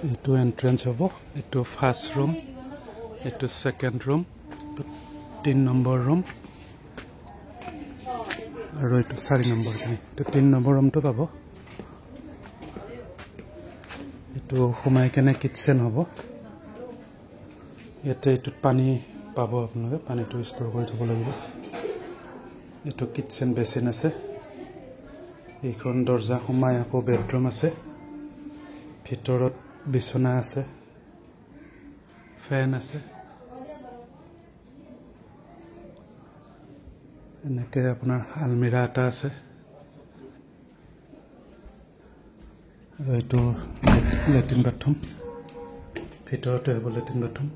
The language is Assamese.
এইটো এন্ট্ৰেন্স হ'ব এইটো ফাৰ্ষ্ট ৰুম এইটো সেকেন্ড ৰুম 3 নম্বৰ ৰুম আৰু এইটো 4 নম্বৰ খিনি এইটো 3 নম্বৰ ৰুমটো পাব এইটো সোমাই কেনে কিচেন হ'ব ইয়াতে এইটো পানী পাব আপোনালোকে পানীটো ষ্টৰ কৰি থব লাগিব এইটো কিচেন বেচিন আছে এইখন দৰ্জা সোমাই আকৌ বেডৰুম আছে ভিতৰত বিছনা আছে ফেন আছে এনেকে আপোনাৰ আলমিৰা এটা আছে আৰু এইটো লেট্ৰিন বাথৰুম ভিতৰতে হ'ব লেট্ৰিন বাথৰুম